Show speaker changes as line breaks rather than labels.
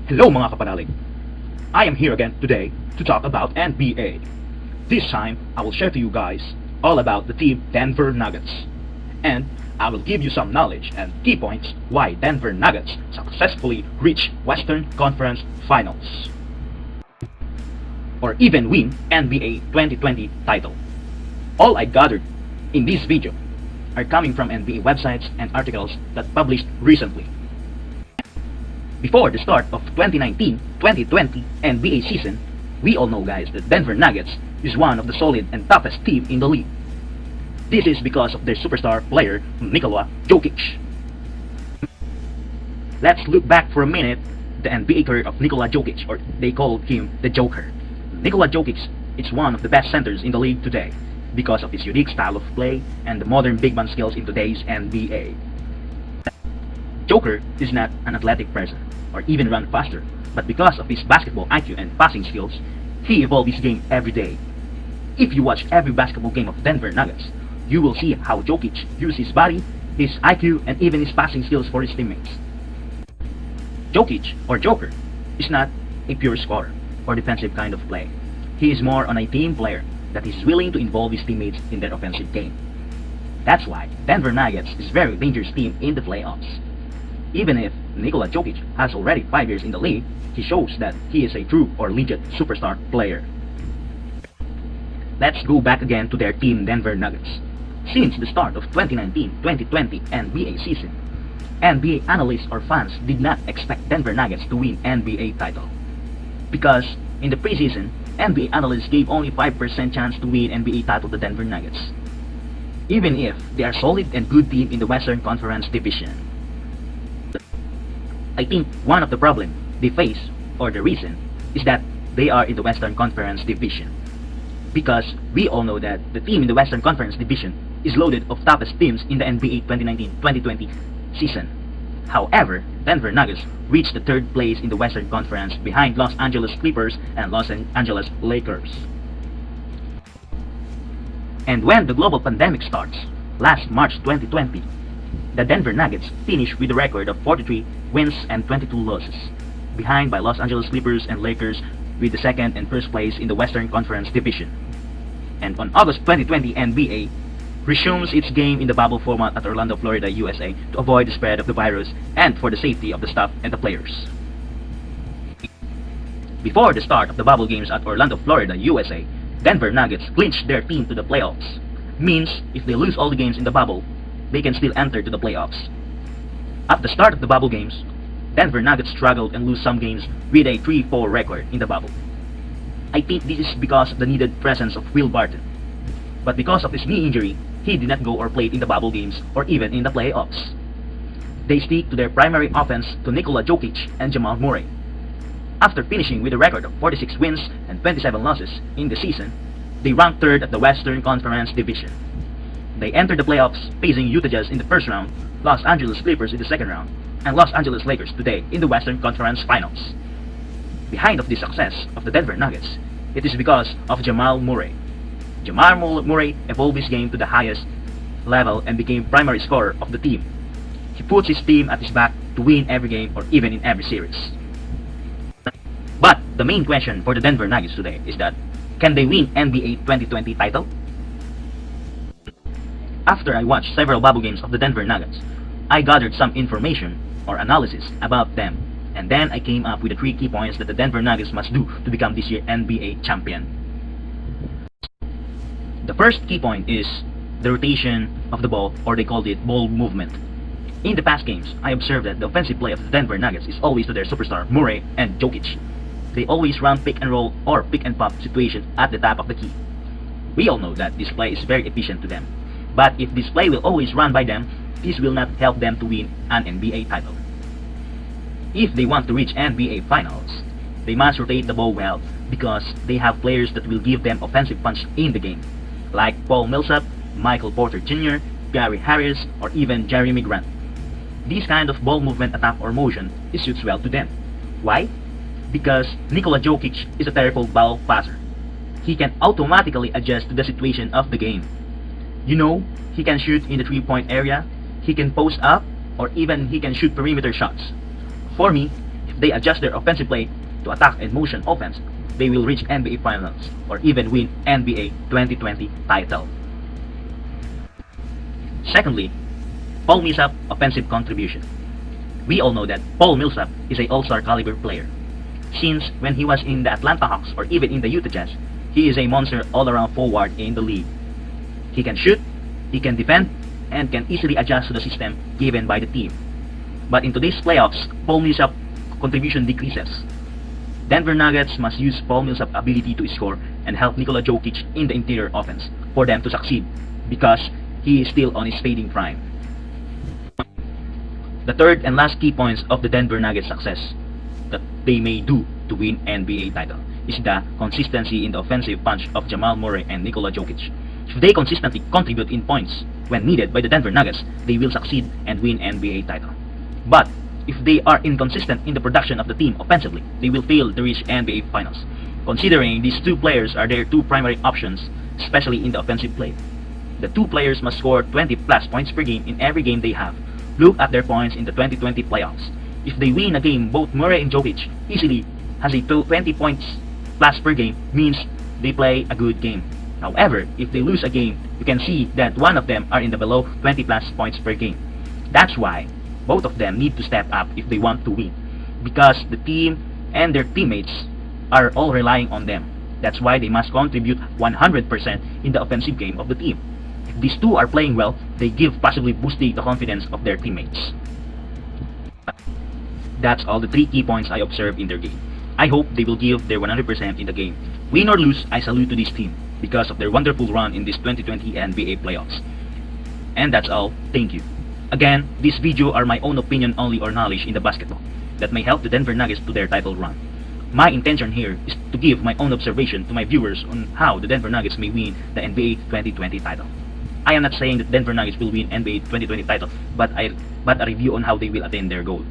Hello mga kapanalig! I am here again today to talk about NBA. This time, I will share to you guys all about the team Denver Nuggets. And I will give you some knowledge and key points why Denver Nuggets successfully reached Western Conference Finals. Or even win NBA 2020 title. All I gathered in this video are coming from NBA websites and articles that published recently. Before the start of 2019-2020 NBA season, we all know guys that Denver Nuggets is one of the solid and toughest team in the league. This is because of their superstar player Nikola Jokic. Let's look back for a minute the NBA career of Nikola Jokic, or they called him the Joker. Nikola Jokic is one of the best centers in the league today because of his unique style of play and the modern big man skills in today's NBA. Joker is not an athletic person or even run faster, but because of his basketball IQ and passing skills, he evolved his game every day. If you watch every basketball game of Denver Nuggets, you will see how Jokic uses his body, his IQ, and even his passing skills for his teammates. Jokic, or Joker, is not a pure scorer or defensive kind of play. He is more on a team player that is willing to involve his teammates in their offensive game. That's why Denver Nuggets is a very dangerous team in the playoffs. Even if Nikola Jokic has already 5 years in the league, he shows that he is a true or legit superstar player. Let's go back again to their team Denver Nuggets. Since the start of 2019-2020 NBA season, NBA analysts or fans did not expect Denver Nuggets to win NBA title. Because in the preseason, NBA analysts gave only 5% chance to win NBA title to Denver Nuggets, even if they are solid and good team in the Western Conference division. I think one of the problems they face, or the reason, is that they are in the Western Conference division. Because we all know that the team in the Western Conference division is loaded of toughest teams in the NBA 2019-2020 season. However, Denver Nuggets reached the third place in the Western Conference behind Los Angeles Clippers and Los Angeles Lakers. And when the global pandemic starts, last March 2020, the Denver Nuggets finished with a record of 43 wins and 22 losses, behind by Los Angeles Clippers and Lakers with the second and first place in the Western Conference division. And on August 2020, NBA resumes its game in the bubble format at Orlando, Florida, USA to avoid the spread of the virus and for the safety of the staff and the players. Before the start of the bubble games at Orlando, Florida, USA, Denver Nuggets clinched their team to the playoffs. Means if they lose all the games in the bubble, they can still enter to the playoffs. At the start of the bubble games, Denver Nuggets struggled and lose some games with a 3-4 record in the bubble. I think this is because of the needed presence of Will Barton. But because of his knee injury, he did not go or play in the bubble games or even in the playoffs. They stick to their primary offense to Nikola Jokic and Jamal Murray. After finishing with a record of 46 wins and 27 losses in the season, they ranked third at the Western Conference division. They entered the playoffs facing Utah Jazz in the first round, Los Angeles Clippers in the second round, and Los Angeles Lakers today in the Western Conference Finals. Behind of the success of the Denver Nuggets, it is because of Jamal Murray. Jamal Murray evolved his game to the highest level and became primary scorer of the team. He puts his team at his back to win every game or even in every series. But the main question for the Denver Nuggets today is that, can they win NBA 2020 title? After I watched several bubble games of the Denver Nuggets, I gathered some information or analysis about them, and then I came up with the 3 key points that the Denver Nuggets must do to become this year's NBA champion. The first key point is the rotation of the ball, or they called it ball movement. In the past games, I observed that the offensive play of the Denver Nuggets is always to their superstar Murray and Jokic. They always run pick and roll or pick and pop situation at the top of the key. We all know that this play is very efficient to them. But if this play will always run by them, this will not help them to win an NBA title. If they want to reach NBA Finals, they must rotate the ball well because they have players that will give them offensive punch in the game, like Paul Millsap, Michael Porter Jr., Gary Harris, or even Jeremy Grant. This kind of ball movement attack or motion suits well to them. Why? Because Nikola Jokic is a terrible ball passer. He can automatically adjust to the situation of the game. You know, he can shoot in the 3-point area, he can post up, or even he can shoot perimeter shots. For me, if they adjust their offensive play to attack and motion offense, they will reach NBA Finals or even win NBA 2020 title. Secondly, Paul Millsap offensive contribution. We all know that Paul Millsap is an all-star caliber player. Since when he was in the Atlanta Hawks or even in the Utah Jazz, he is a monster all-around forward in the league. He can shoot, he can defend, and can easily adjust to the system given by the team. But in today's playoffs, Paul Millsap contribution decreases. Denver Nuggets must use Paul Millsap's ability to score and help Nikola Jokic in the interior offense for them to succeed because he is still on his fading prime. The third and last key points of the Denver Nuggets success that they may do to win NBA title is the consistency in the offensive punch of Jamal Murray and Nikola Jokic. If they consistently contribute in points when needed by the Denver Nuggets, they will succeed and win NBA title. But if they are inconsistent in the production of the team offensively, they will fail to reach NBA Finals, considering these two players are their two primary options, especially in the offensive play. The two players must score 20 plus points per game in every game they have. Look at their points in the 2020 playoffs. If they win a game, both Murray and Jokic easily has a 20 points plus per game, means they play a good game. However, if they lose a game, you can see that one of them are in the below 20 plus points per game. That's why both of them need to step up if they want to win, because the team and their teammates are all relying on them. That's why they must contribute 100% in the offensive game of the team. If these two are playing well, they give possibly boosting the confidence of their teammates. That's all the 3 key points I observed in their game. I hope they will give their 100% in the game. Win or lose, I salute to this team because of their wonderful run in this 2020 NBA playoffs. And that's all. Thank you. Again, these videos are my own opinion only or knowledge in the basketball that may help the Denver Nuggets to their title run. My intention here is to give my own observation to my viewers on how the Denver Nuggets may win the NBA 2020 title. I am not saying that Denver Nuggets will win NBA 2020 title, but a review on how they will attain their goal.